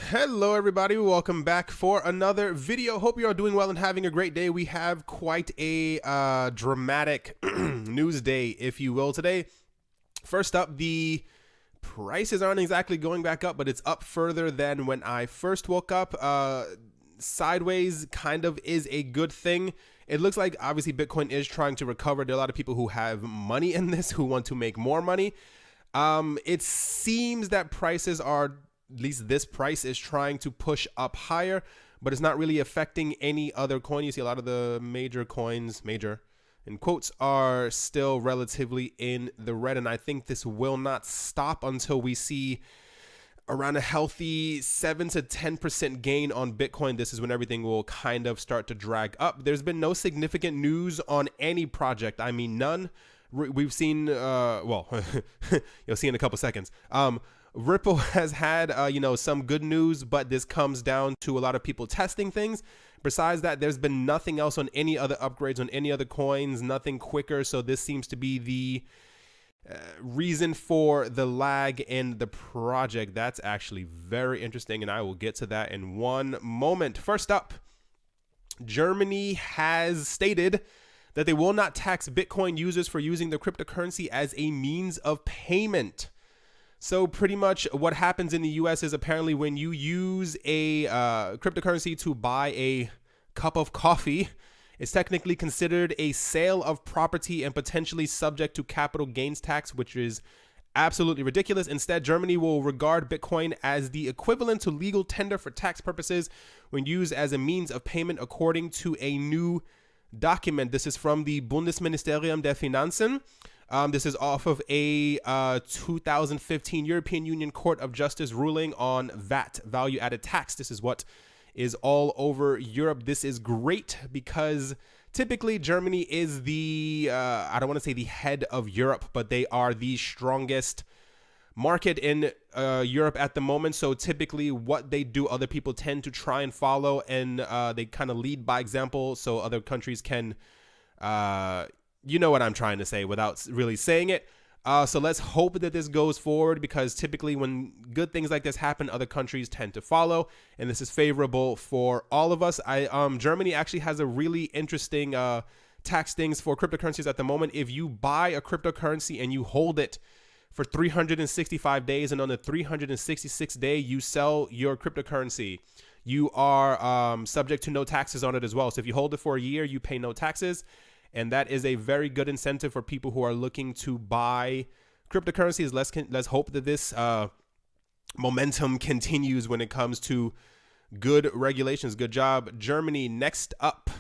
Hello everybody, welcome back for another video. Hope you're all doing well and having a great day. We have quite a dramatic news day, if you will, today. First up, the prices aren't exactly going back up, but it's up further than when I first woke up. Sideways kind of is a good thing. It looks like obviously Bitcoin is trying to recover. There are a lot of people who have money in this, who want to make more money. It seems that prices are, at least this price is trying to push up higher, but it's not really affecting any other coin. You see a lot of the major coins, major in quotes, are still relatively in the red. And I think this will not stop until we see around a healthy 7 to 10% gain on Bitcoin. This is when everything will kind of start to drag up. There's been no significant news on any project. I mean, none. We've seen, well, you'll see in a couple seconds. Ripple has had, some good news, but this comes down to a lot of people testing things. Besides that, there's been nothing else on any other upgrades on any other coins, nothing quicker. So this seems to be the reason for the lag in the project. That's actually very interesting, and I will get to that in one moment. First up, Germany has stated that they will not tax Bitcoin users for using the cryptocurrency as a means of payment. So pretty much what happens in the US is apparently when you use a cryptocurrency to buy a cup of coffee, it's technically considered a sale of property and potentially subject to capital gains tax, which is absolutely ridiculous. Instead, Germany will regard Bitcoin as the equivalent to legal tender for tax purposes when used as a means of payment, according to a new document. This is from the Bundesministerium der Finanzen. This is off of a 2015 European Union Court of Justice ruling on VAT, value-added tax. This is what is all over Europe. This is great because typically Germany is the, I don't want to say the head of Europe, but they are the strongest market in Europe at the moment. So typically what they do, other people tend to try and follow, and they kind of lead by example so other countries can you know what I'm trying to say without really saying it. So let's hope that this goes forward, because typically when good things like this happen, other countries tend to follow, and this is favorable for all of us. Germany actually has a really interesting tax things for cryptocurrencies at the moment. If you buy a cryptocurrency and you hold it for 365 days, and on the 366th day you sell your cryptocurrency, you are subject to no taxes on it as well. So if you hold it for a year, you pay no taxes. And that is a very good incentive for people who are looking to buy cryptocurrencies. Let's hope that this momentum continues when it comes to good regulations. Good job, Germany. Next up,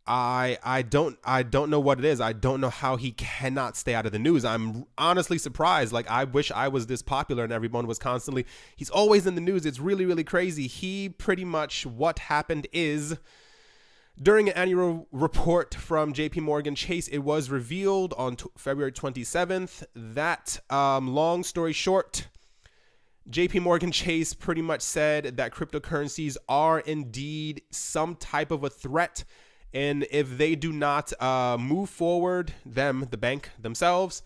I don't know what it is. I don't know how he cannot stay out of the news. I'm honestly surprised. Like, I wish I was this popular and everyone was constantly. He's always in the news. It's really, really crazy. He pretty much, what happened is, during an annual report from JPMorgan Chase, it was revealed on February 27th that, long story short, JPMorgan Chase pretty much said that cryptocurrencies are indeed some type of a threat. And if they do not move forward, the bank themselves,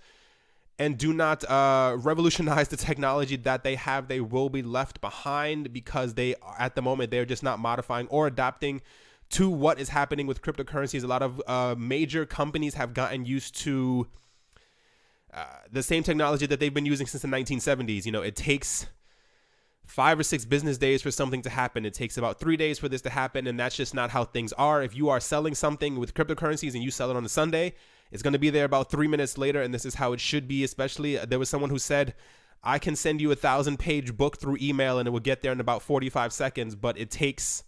and do not revolutionize the technology that they have, they will be left behind, because at the moment, they're just not modifying or adapting to what is happening with cryptocurrencies. A lot of major companies have gotten used to the same technology that they've been using since the 1970s. You know, it takes 5 or 6 business days for something to happen. It takes about 3 days for this to happen, and that's just not how things are. If you are selling something with cryptocurrencies and you sell it on a Sunday, it's going to be there about 3 minutes later, and this is how it should be. Especially, there was someone who said, I can send you a 1,000-page book through email and it will get there in about 45 seconds, but it takes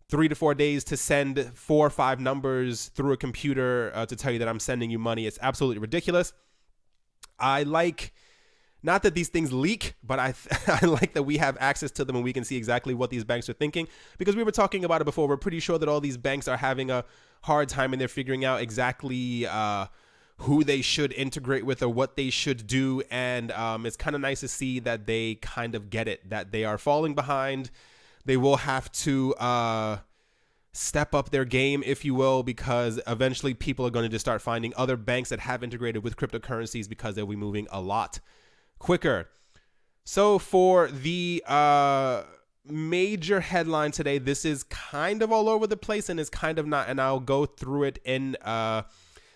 3 to 4 days to send 4 or 5 numbers through a computer to tell you that I'm sending you money. It's absolutely ridiculous. I like, not that these things leak, but I like that we have access to them and we can see exactly what these banks are thinking, because we were talking about it before. We're pretty sure that all these banks are having a hard time and they're figuring out exactly who they should integrate with or what they should do. And it's kind of nice to see that they kind of get it, that they are falling behind. They will have to step up their game, if you will, because eventually people are going to just start finding other banks that have integrated with cryptocurrencies, because they'll be moving a lot quicker. So for the major headline today, this is kind of all over the place and is kind of not, and I'll go through it in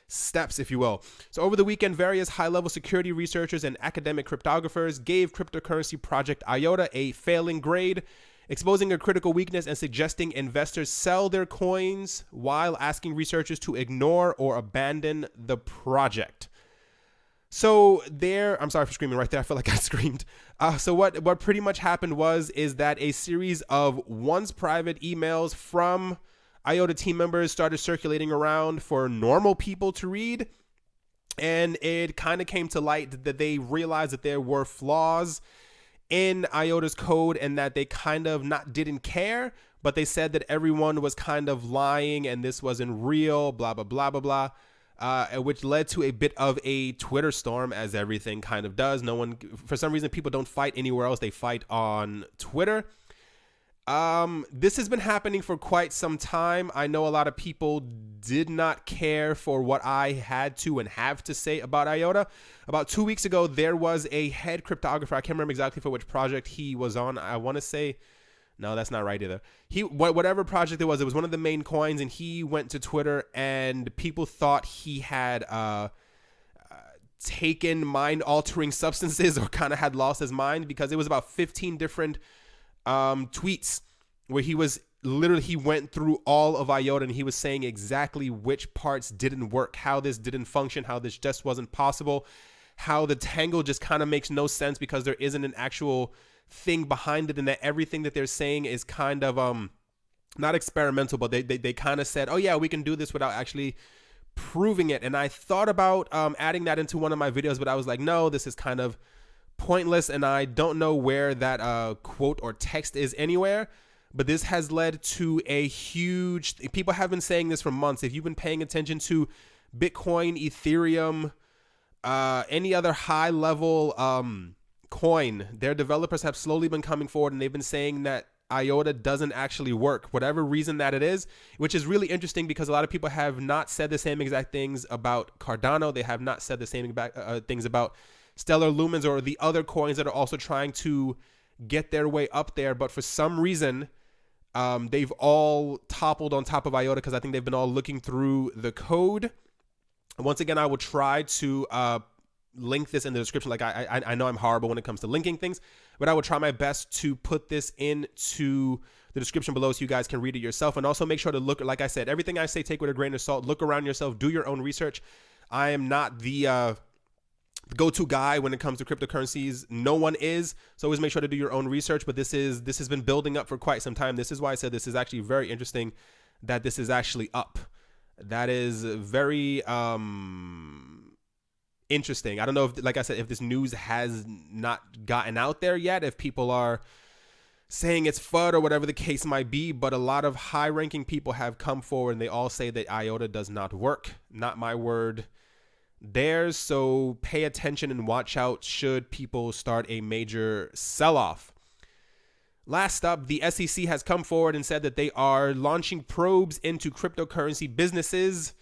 steps, if you will. So over the weekend, various high-level security researchers and academic cryptographers gave cryptocurrency project IOTA a failing grade, exposing a critical weakness and suggesting investors sell their coins while asking researchers to ignore or abandon the project. So I'm sorry for screaming right there. I feel like I screamed. So what pretty much happened is that a series of once private emails from IOTA team members started circulating around for normal people to read. And it kind of came to light that they realized that there were flaws in IOTA's code and that they kind of didn't care, but they said that everyone was kind of lying and this wasn't real, blah, blah, blah, blah, blah. Which led to a bit of a Twitter storm, as everything kind of does. For some reason, people don't fight anywhere else. They fight on Twitter. This has been happening for quite some time. I know a lot of people did not care for what I had to and have to say about IOTA. About 2 weeks ago, there was a head cryptographer. I can't remember exactly for which project he was on. I want to say... No, that's not right either. Whatever project it was one of the main coins, and he went to Twitter, and people thought he had taken mind-altering substances or kind of had lost his mind, because it was about 15 different tweets where he went through all of IOTA, and he was saying exactly which parts didn't work, how this didn't function, how this just wasn't possible, how the tangle just kind of makes no sense because there isn't an actual thing behind it, and that everything that they're saying is kind of not experimental, but they kind of said, oh yeah, we can do this without actually proving it. And I thought about adding that into one of my videos, but I was like, no, this is kind of pointless, and I don't know where that quote or text is anywhere. But this has led to a huge... People have been saying this for months. If you've been paying attention to Bitcoin, Ethereum, any other high level coin, their developers have slowly been coming forward, and they've been saying that IOTA doesn't actually work, whatever reason that it is, which is really interesting because a lot of people have not said the same exact things about Cardano. They have not said the same things about Stellar Lumens or the other coins that are also trying to get their way up there. But for some reason, they've all toppled on top of IOTA because I think they've been all looking through the code. Once again, I will try to link this in the description. Like I know I'm horrible when it comes to linking things, but I will try my best to put this into the description below so you guys can read it yourself. And also make sure to look, like I said, everything I say, take with a grain of salt. Look around yourself, do your own research. I am not the go-to guy when it comes to cryptocurrencies. No one is. So always make sure to do your own research. But this has been building up for quite some time. This is why I said this is actually very interesting that this is actually up. That is very interesting. I don't know if, like I said, if this news has not gotten out there yet, if people are saying it's FUD or whatever the case might be, but a lot of high-ranking people have come forward and they all say that IOTA does not work. Not my word, theirs. So pay attention and watch out should people start a major sell-off. Last up, the SEC has come forward and said that they are launching probes into cryptocurrency businesses.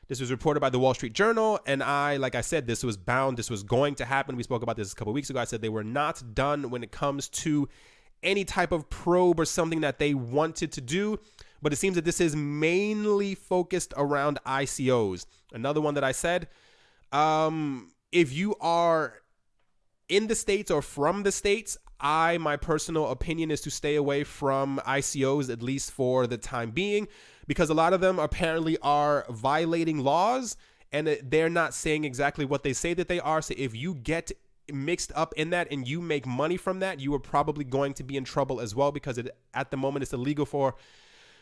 This was reported by the Wall Street Journal, and like I said, this was going to happen. We spoke about this a couple weeks ago. I said they were not done when it comes to any type of probe or something that they wanted to do, but it seems that this is mainly focused around ICOs. Another one that I said, if you are in the States or from the States, my personal opinion is to stay away from ICOs, at least for the time being, because a lot of them apparently are violating laws and they're not saying exactly what they say that they are. So if you get mixed up in that and you make money from that, you are probably going to be in trouble as well, because at the moment it's illegal for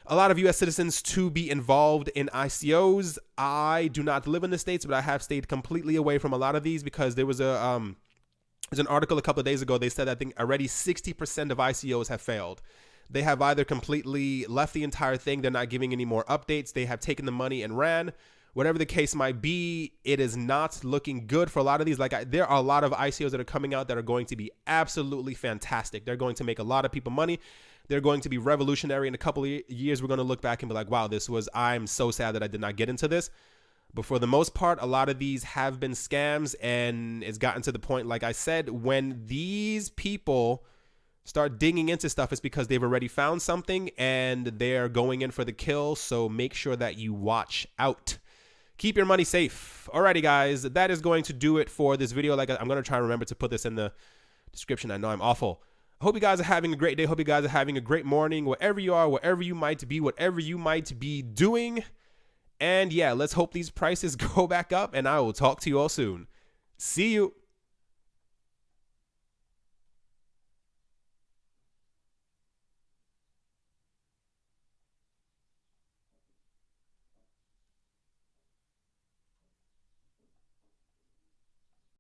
a lot of U.S. citizens to be involved in ICOs. I do not live in the States, but I have stayed completely away from a lot of these because there was there's an article a couple of days ago. They said I think already 60% of ICOs have failed. They have either completely left the entire thing, they're not giving any more updates, they have taken the money and ran. Whatever the case might be, it is not looking good for a lot of these. There are a lot of ICOs that are coming out that are going to be absolutely fantastic. They're going to make a lot of people money. They're going to be revolutionary. In a couple of years, we're going to look back and be like, wow, I'm so sad that I did not get into this. But for the most part, a lot of these have been scams, and it's gotten to the point, like I said, when these people start digging into stuff, it's because they've already found something and they're going in for the kill. So make sure that you watch out. Keep your money safe. Alrighty, guys, that is going to do it for this video. Like, I'm going to try and remember to put this in the description. I know I'm awful. I hope you guys are having a great day. Hope you guys are having a great morning, wherever you are, wherever you might be, whatever you might be doing. And yeah, let's hope these prices go back up, and I will talk to you all soon. See you.